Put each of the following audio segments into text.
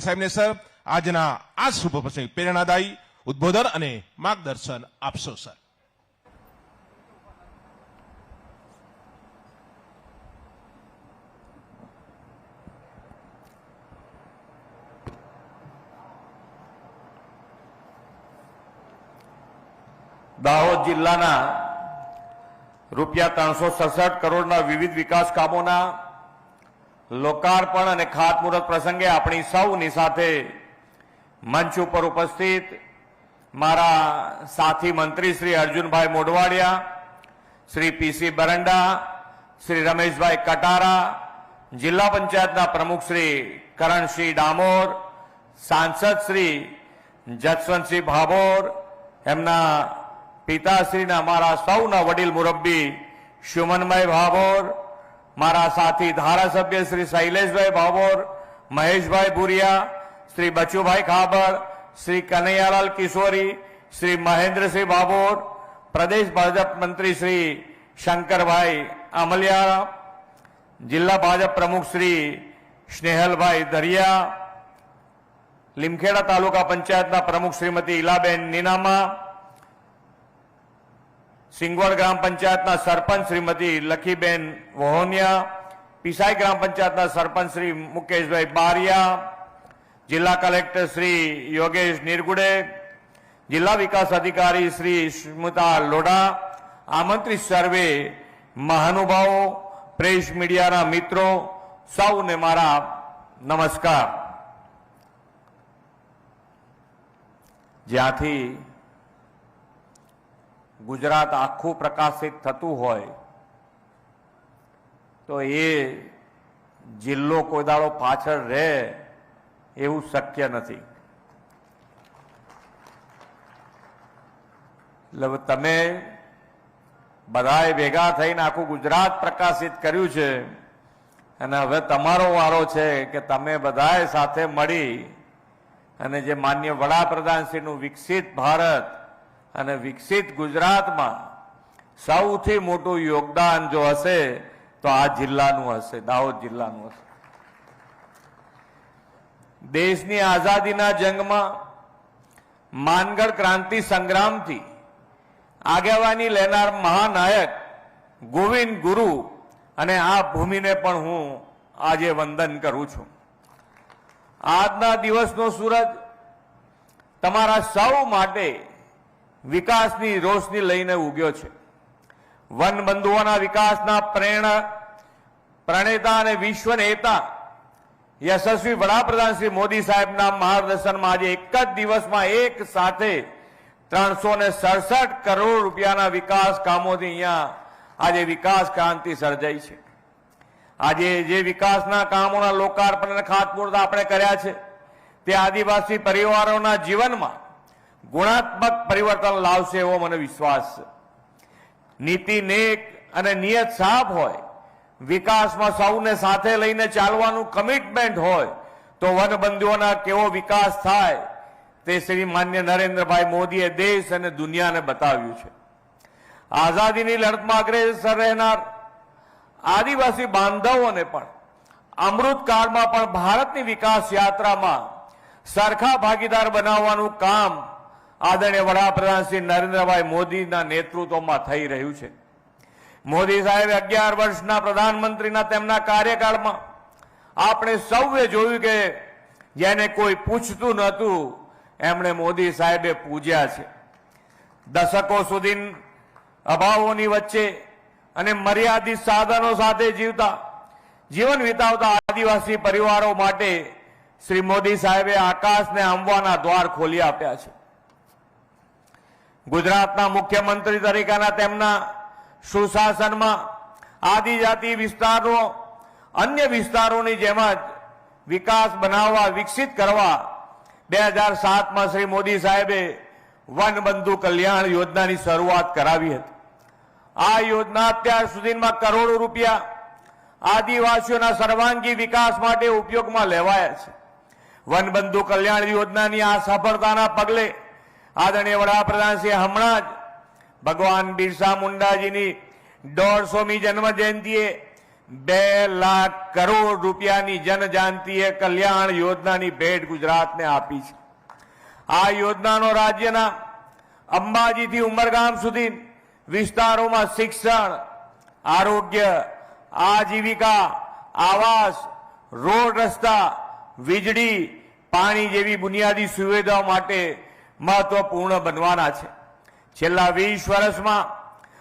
સાહેબને સર આજના આ શુભ પ્રસંગે પ્રેરણાદાયી ઉદ્બોધન અને માર્ગદર્શન આપશો સર. દાહોદ જિલ્લાના રૂપિયા 367 કરોડના વિવિધ વિકાસ કામોના લોકાર્પણ અને ખાતમુહૂર્ત પ્રસંગે આપણી સૌની સાથે મંચ ઉપર ઉપસ્થિત મારા સાથી મંત્રી શ્રી અર્જુનભાઈ મોઢવાડિયા, શ્રી પીસી બરંડા, શ્રી રમેશભાઈ કટારા, જિલ્લા પંચાયતના પ્રમુખ શ્રી કરણસિંહ ડામોર, સાંસદ શ્રી જસવંતસિંહ ભાભોર, એમના પિતાશ્રીના મારા સૌના વડીલ મુરબ્બી સુમનભાઈ ભાભોર, મારા સાથી ધારાસભ્ય શ્રી શૈલેષભાઈ ભાભોર, મહેશભાઈ ભુરિયા, શ્રી બચુભાઈ ખાબર, શ્રી કનૈયાલાલ કિશોરી, શ્રી મહેન્દ્રસિંહ ભાભોર, પ્રદેશ ભાજપ મંત્રી શ્રી શંકરભાઈ અમલિયા, જિલ્લા ભાજપ પ્રમુખ શ્રી સ્નેહલભાઈ દરિયા, લીમખેડા તાલુકા પંચાયતના પ્રમુખ શ્રીમતી ઈલાબેન નીનામા, સિંગવડ ગ્રામ પંચાયતના સરપંચ શ્રીમતી લખીબેન વહોનિયા, પીસાઈ ગ્રામ પંચાયતના સરપંચ શ્રી મુકેશભાઈ બારિયા, જિલ્લા કલેક્ટર શ્રી યોગેશ નિરગુડે, જિલ્લા વિકાસ અધિકારી શ્રી સ્મિતા લોઢા, આમંત્રિત સર્વે મહાનુભાવો, પ્રેસ મીડિયાના મિત્રો, સૌને મારા નમસ્કાર. જ્યાંથી ગુજરાત આખું પ્રકાશિત થતું હોય તો એ જિલ્લો કોઈ દાડો પાછળ રહે એવું શક્ય નથી. એટલે તમે બધાએ ભેગા થઈને આખું ગુજરાત પ્રકાશિત કર્યું છે અને હવે તમારો વારો છે કે તમે બધાએ સાથે મળી અને જે માન્ય વડાપ્રધાનશ્રીનું વિકસિત ભારત અને વિકસિત ગુજરાતમાં સૌથી મોટું યોગદાન જો હશે તો આ જિલ્લાનું હશે, દાહોદ જિલ્લાનું હશે. દેશની આઝાદીના જંગમાં માનગઢ ક્રાંતિ સંગ્રામથી આગેવાની લેનાર મહાનાયક ગોવિંદ ગુરુ અને આ ભૂમિને પણ હું આજે વંદન કરું છું. આજના દિવસનો સૂરજ તમારા સૌ માટે વિકાસની રોશની લઈને ઉગ્યો છે. વનબંધુઓના વિકાસના પ્રણેતા અને વિશ્વ નેતા યશસ્વી વડાપ્રધાન શ્રી મોદી સાહેબના માર્ગદર્શનમાં આજે એક જ દિવસમાં એક સાથે 367 કરોડ રૂપિયાના વિકાસ કામોથી અહીંયા આજે વિકાસ ક્રાંતિ સર્જાઈ છે. આજે જે વિકાસના કામોના લોકાર્પણ અને ખાતમુહૂર્ત આપણે કર્યા છે તે આદિવાસી પરિવારોના જીવનમાં ગુણાત્મક પરિવર્તન લાવશે એવો મને વિશ્વાસ છે. નીતિ નેક અને નિયત સાફ હોય, વિકાસમાં સૌને સાથે લઈને ચાલવાનું કમિટમેન્ટ હોય તો વનબંધુઓના કેવો વિકાસ થાય તે શ્રી માન્ય નરેન્દ્રભાઈ મોદીએ દેશ અને દુનિયાને બતાવ્યું છે. આઝાદીની લડતમાં અગ્રેસર રહેનાર આદિવાસી બાંધવોને પણ અમૃતકાળમાં પણ ભારતની વિકાસ યાત્રામાં સરખા ભાગીદાર બનાવવાનું કામ આદરણીય વડાપ્રધાન શ્રી નરેન્દ્રભાઈ મોદીના નેતૃત્વમાં થઈ રહ્યું છે. મોદી સાહેબે 11 વર્ષના પ્રધાનમંત્રીના તેમના કાર્યકાળમાં આપણે સૌએ જોયું કે જેને કોઈ પૂછતું નહોતું એમણે મોદી સાહેબે પૂજ્યા છે. દશકો સુધી અભાવોની વચ્ચે અને મર્યાદિત સાધનો સાથે જીવન વિતાવતા આદિવાસી પરિવારો માટે શ્રી મોદી સાહેબે આકાશને આંબવાના દ્વાર ખોલી આપ્યા છે. ગુજરાતના મુખ્યમંત્રી તરીકેના તેમના સુશાસનમાં આદિજાતિ વિસ્તારો અન્ય વિસ્તારોની જેમ જ વિકાસ બનાવવા, વિકસિત કરવા 2007માં શ્રી મોદી સાહેબે વનબંધુ કલ્યાણ યોજનાની શરૂઆત કરાવી હતી. આ યોજના અત્યાર સુધીમાં કરોડો રૂપિયા આદિવાસીઓના સર્વાંગી વિકાસ માટે ઉપયોગમાં લેવાયા છે. વનબંધુ કલ્યાણ યોજનાની આ સફળતાના પગલે આદરણીય વડાપ્રધાનશ્રીએ હમણાં જ ભગવાન બિરસા મુંડાજીની 150મી જન્મ જયંતિએ 2 લાખ કરોડ રૂપિયાની જનજાતીય કલ્યાણ યોજનાની ભેટ ગુજરાતને આપી છે. આ યોજનાનો રાજ્યના અંબાજીથી ઉમરગામ સુધી વિસ્તારોમાં શિક્ષણ, આરોગ્ય, આજીવિકા, આવાસ, રોડ રસ્તા, વીજળી, પાણી જેવી બુનિયાદી સુવિધાઓ માટે મહત્વપૂર્ણ બનવાના છે. છેલ્લા 20 વર્ષમાં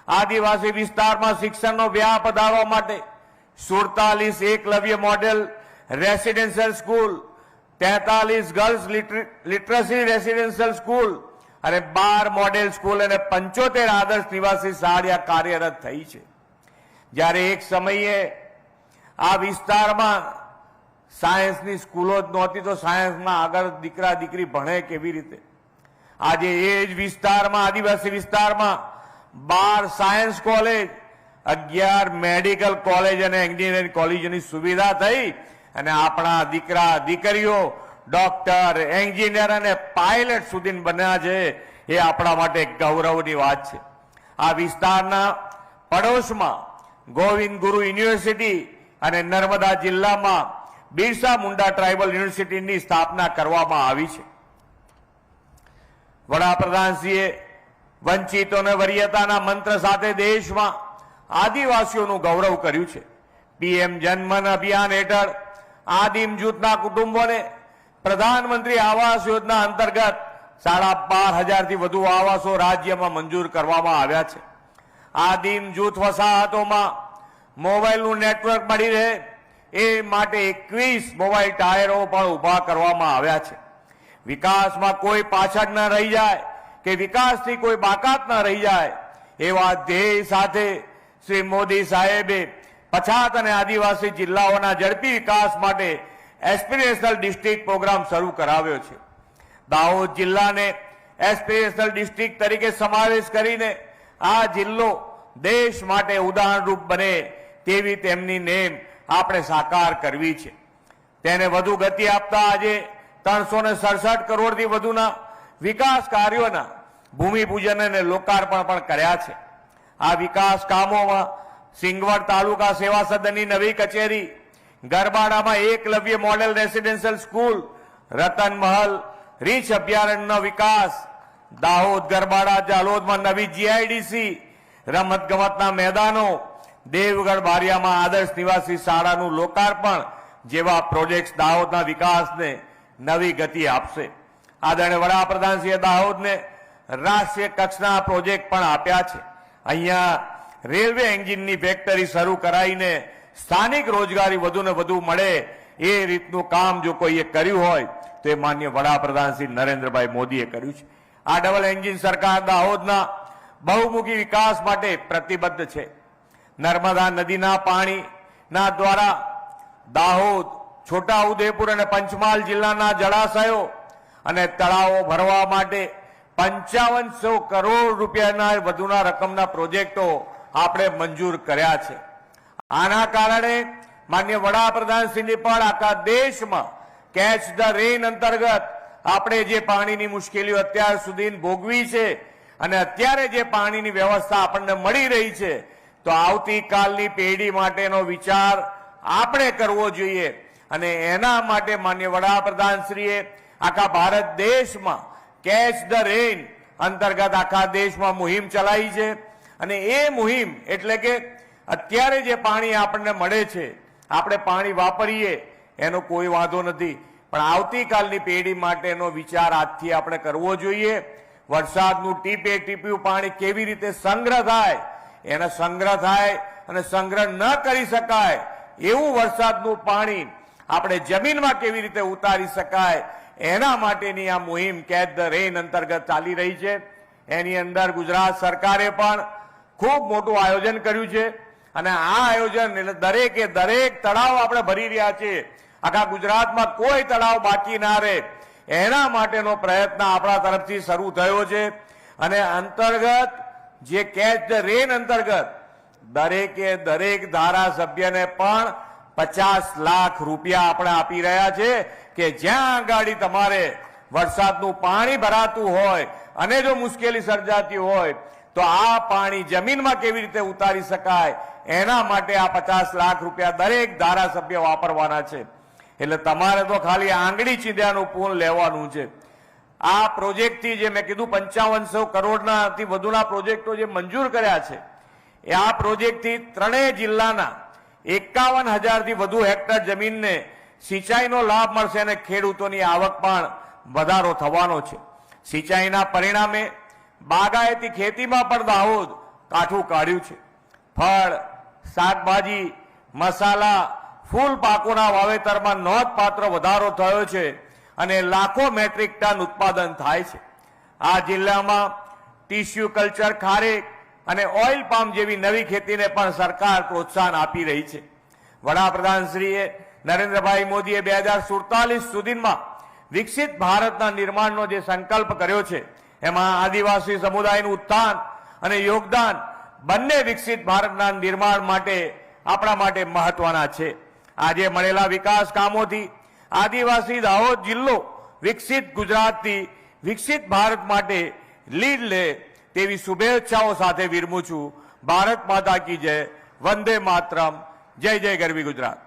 આદિવાસી વિસ્તારમાં શિક્ષણનો વ્યાપ વધારવા માટે 47 Eklavya model residential school, 43 girls literacy residential school અને 12 મોડેલ સ્કૂલ અને 75 આદર્શ નિવાસી શાળા કાર્યરત થઈ છે. જ્યારે એક સમયે આ વિસ્તારમાં સાયન્સની સ્કૂલો જ નહોતી તો સાયન્સમાં આગળ દીકરા દીકરી ભણે કેવી રીતે? આજે એ જ વિસ્તારમાં, આદિવાસી વિસ્તારમાં 12 સાયન્સ કોલેજ, 11 મેડિકલ કોલેજ અને એન્જિનિયરિંગ કોલેજની સુવિધા થઈ અને આપણા દીકરા દીકરીઓ ડોક્ટર, એન્જિનિયર અને પાયલટ સુધી બન્યા છે. એ આપણા માટે ગૌરવની વાત છે. આ વિસ્તારના પડોશમાં ગોવિંદ ગુરુ યુનિવર્સિટી અને નર્મદા જિલ્લામાં બિરસા મુંડા ટ્રાઇબલ યુનિવર્સિટીની સ્થાપના કરવામાં આવી છે. વડાપ્રધાનશ્રીએ વંચિતોને વરીયતાના મંત્ર સાથે દેશમાં આદિવાસીઓનું ગૌરવ કર્યું છે. પીએમ જનમન અભિયાન હેઠળ આદિમ જૂથના કુટુંબોને પ્રધાનમંત્રી આવાસ યોજના અંતર્ગત 12,500થી વધુ આવાસો રાજ્યમાં મંજૂર કરવામાં આવ્યા છે. આદિમ જૂથ વસાહતોમાં મોબાઈલનું નેટવર્ક મળી રહે એ માટે 21 મોબાઈલ ટાયરો પણ ઉભા કરવામાં આવ્યા છે. વિકાસમાં કોઈ પાછળ ન રહી જાય કે વિકાસથી કોઈ બાકાત ન રહી જાય એવા ધ્યેય સાથે શ્રી મોદી સાહેબે પછાત અને આદિવાસી જિલ્લાઓના ઝડપી વિકાસ માટે એસ્પિરેશનલ ડિસ્ટ્રિક્ટ પ્રોગ્રામ શરૂ કરાવ્યો છે. દાહોદ જિલ્લાને એસ્પિરેશનલ ડિસ્ટ્રિક્ટ તરીકે સમાવેશ કરીને આ જિલ્લો દેશ માટે ઉદાહરણરૂપ બને તેવી તેમની નેમ આપણે સાકાર કરવી છે. તેને વધુ ગતિ આપતા આજે 367 કરોડથી વધુના વિકાસ કાર્યોના ભૂમિપૂજન અને લોકાર્પણ પણ કર્યા છે. આ વિકાસ કામોમાં સિંગવડ તાલુકા સેવા સદનની નવી કચેરી, ગરબાડામાં Eklavya model residential school, Ratan Mahal રીંછ અભયારણ્યનો વિકાસ, દાહોદ, ગરબાડા, જાલોદમાં નવી જીઆઈડીસી, રમતગમતના મેદાનો, દેવગઢ બારિયામાં આદર્શ નિવાસી શાળાનું લોકાર્પણ જેવા પ્રોજેક્ટ દાહોદના વિકાસને નવી ગતિ આપશે. આદરણીય વડાપ્રધાનશ્રીએ દાહોદને રાષ્ટ્રીય કક્ષના પ્રોજેક્ટ પણ આપ્યા છે. અહીંયા રેલવે એન્જિનની ફેક્ટરી શરૂ કરાવીને સ્થાનિક રોજગારી વધુને વધુ મળે એ રીતનું કામ જો કોઈએ કર્યું હોય તો એ માન્ય વડાપ્રધાન શ્રી નરેન્દ્રભાઈ મોદીએ કર્યું છે. આ ડબલ એન્જિન સરકાર દાહોદના બહુમુખી વિકાસ માટે પ્રતિબદ્ધ છે. નર્મદા નદીના પાણીના દ્વારા દાહોદ, છોટાઉદેપુર અને પંચમહાલ જિલ્લાના જળાશયો અને તળાવો ભરવા માટે 5500 કરોડ રૂપિયાના વધુના રકમના પ્રોજેક્ટો આપણે મંજૂર કર્યા છે. આના કારણે માન્ય વડાપ્રધાનશ્રીની પણ આખા દેશમાં કેચ ધ રેન અંતર્ગત આપણે જે પાણીની મુશ્કેલીઓ અત્યાર સુધી ભોગવી છે અને અત્યારે જે પાણીની વ્યવસ્થા આપણને મળી રહી છે તો આવતીકાલની પેઢી માટેનો વિચાર આપણે કરવો જોઈએ અને એના માટે માન્ય વડાપ્રધાનશ્રીએ આખા ભારત દેશમાં કેચ ધ રેન અંતર્ગત આખા દેશમાં મુહિમ ચલાવી છે. અને એ મુહિમ એટલે કે અત્યારે જે પાણી આપણને મળે છે આપણે પાણી વાપરીએ એનો કોઈ વાંધો નથી, પણ આવતીકાલની પેઢી માટેનો વિચાર આજથી આપણે કરવો જોઈએ. વરસાદનું ટીપે ટીપ્યું પાણી કેવી રીતે સંગ્રહ થાય, એનો સંગ્રહ થાય અને સંગ્રહ ન કરી શકાય એવું વરસાદનું પાણી આપણે જમીનમાં કેવી રીતે ઉતારી શકાય એના માટેની આ મુહિમ કેચ ધ રેન અંતર્ગત ચાલી રહી છે. એની અંદર ગુજરાત સરકારે પણ ખૂબ મોટું આયોજન કર્યું છે અને આ આયોજન એટલે દરેકે દરેક તળાવ આપણે ભરી રહ્યા છીએ. આખા ગુજરાતમાં કોઈ તળાવ બાકી ના રહે એના માટેનો પ્રયત્ન આપણા તરફથી શરૂ થયો છે. અને અંતર્ગત જે કેચ ધ રેન અંતર્ગત દરેકે દરેક ધારાસભ્યને પણ 50 લાખ રૂપિયા આપણે આપી રહ્યા છે કે જ્યાં આગાડી તમારે વરસાદનું પાણી ભરાતું હોય અને જો મુશ્કેલી સર્જાતી હોય તો આ પાણી જમીનમાં કેવી રીતે ઉતારી શકાય એના માટે આ 50 લાખ રૂપિયા દરેક ધારાસભ્ય વાપરવાના છે. એટલે તમારે તો ખાલી આંગળી ચીંધ્યાનું પૂન લેવાનું છે. આ પ્રોજેક્ટથી જે મેં કીધું 5500 કરોડનાથી વધુના પ્રોજેક્ટો જે મંજૂર કર્યા છે એ આ પ્રોજેક્ટથી ત્રણેય જિલ્લાના 51,000 થી વધુ હેક્ટર જમીનને સિંચાઈનો લાભ મળશે અને ખેડૂતોની આવક પણ વધારો થવાનો છે. સિંચાઈના પરિણામે બાગાયતી ખેતીમાં પણ દાહોદ કાઠું કાઢ્યું છે. ફળ, શાકભાજી, મસાલા, ફૂલ પાકોના વાવેતરમાં નોંધપાત્ર વધારો થયો છે અને લાખો મેટ્રિક ટન ઉત્પાદન થાય છે. આ જિલ્લામાં ટીસ્યુ કલ્ચર, ખારેક અને ઓઇલ પામ જેવી નવી ખેતીને પણ સરકાર પ્રોત્સાહન આપી રહી છે. વડાપ્રધાન શ્રીએ નરેન્દ્રભાઈ મોદીએ 2047 સુધીમાં વિકસિત ભારતના નિર્માણનો જે સંકલ્પ કર્યો છે એમાં આદિવાસી સમુદાયનું ઉત્થાન અને યોગદાન બંને વિકસિત ભારતના નિર્માણ માટે આપણા માટે મહત્વના છે. આજે મળેલા વિકાસ કામોથી આદિવાસી દાહોદ જિલ્લો વિકસિત ગુજરાતથી વિકસિત ભારત માટે લીડ લે તેવી શુભેચ્છાઓ સાથે વિરમું છું. ભારત માતા કી જય. વંદે માતરમ. જય જય ગરવી ગુજરાત.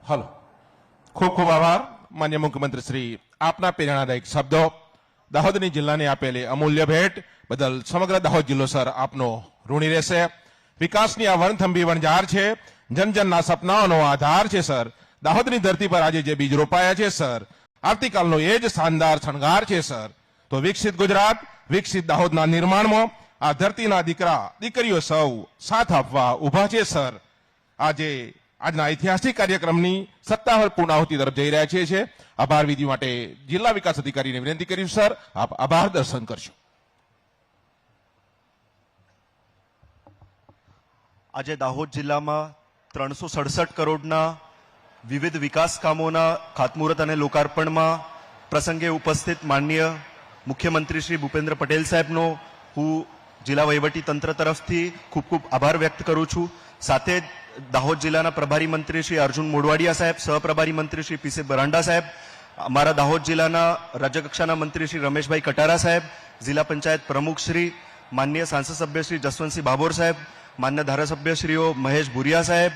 હલો, ખૂબ ખૂબ આભાર માન્ય મુખ્યમંત્રી શ્રી. આપના પ્રેરણાદાયક શબ્દો, દાહોદની જિલ્લાને આપેલી અમૂલ્ય ભેટ બદલ સમગ્ર દાહોદ જિલ્લો સર આપનો ઋણી રહેશે. વિકાસની આ વણથંભી વણઝાર છે, જનજનના સપનાઓનો આધાર છે સર. દાહોદની ધરતી પર આજે જે બીજ રોપાયા છે સર, આવતીકાલનો એ જ શાનદાર શણગાર છે સર. તો વિકસિત ગુજરાત, વિકસિત દાહોદના નિર્માણમાં આ ધરતીના દીકરા દીકરીઓ સૌ સાથ આપવા ઊભા છે સર. આજના ઐતિહાસિક કાર્યક્રમની 57 પૂર્ણાહુતિ તરફ જઈ રહ્યા છીએ. આભાર વિધિ માટે જિલ્લા વિકાસ અધિકારીને વિનંતી કરીશું સર, આપ આભાર દર્શન કરશો. આજે દાહોદ જિલ્લામાં 367 કરોડના વિવિધ વિકાસ કામોના ખાતમુહૂર્ત અને લોકાર્પણમાં પ્રસંગે ઉપસ્થિત માનનીય મુખ્યમંત્રી શ્રી ભૂપેન્દ્ર પટેલ સાહેબનો હું જિલ્લા વહીવટી તંત્ર તરફથી ખૂબ ખૂબ આભાર વ્યક્ત કરું છું. સાથે જ દાહોદ જિલ્લાના પ્રભારી મંત્રી શ્રી અર્જુન મોઢવાડિયા સાહેબ, સહપ્રભારી મંત્રી શ્રી પીસી બરાંડા સાહેબ, અમારા દાહોદ જિલ્લાના રાજ્યકક્ષાના મંત્રી શ્રી રમેશભાઈ કટારા સાહેબ, જિલ્લા પંચાયત પ્રમુખ શ્રી, માનનીય સાંસદ સભ્ય શ્રી જસવંતસિંહ ભાભોર સાહેબ, માન્ય ધારાસભ્ય શ્રીઓ મહેશ ભુરિયા સાહેબ,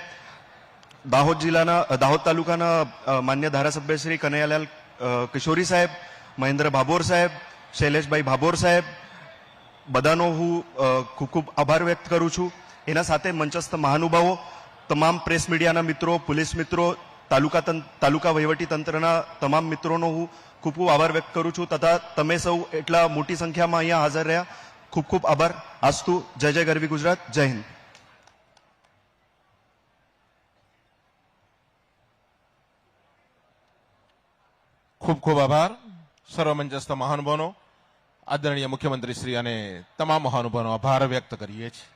દાહોદ તાલુકાના માન્ય ધારાસભ્ય શ્રી કનૈયાલાલ કિશોરી સાહેબ, મહેન્દ્ર ભાભોર સાહેબ, શૈલેષભાઈ ભાભોર સાહેબ, બધાનો હું ખૂબ ખૂબ આભાર વ્યક્ત કરું છું. એના સાથે મંચસ્થ મહાનુભાવો, તમામ પ્રેસ મીડિયાના મિત્રો, પોલીસ મિત્રો, તાલુકા વહીવટી તંત્રના તમામ મિત્રોનો હું ખૂબ ખૂબ આભાર વ્યક્ત કરું છું. તથા તમે સૌ એટલા મોટી સંખ્યામાં અહીંયા હાજર રહ્યા, ખૂબ ખૂબ આભાર. આસ્તુ. જય જય ગરવી ગુજરાત. જય હિન્દ. ખૂબ ખૂબ આભાર સર્વમંચસ્થ મહાનુભાવનો, આદરણીય મુખ્યમંત્રી શ્રી અને તમામ મહાનુભાવનો આભાર વ્યક્ત કરીએ છીએ.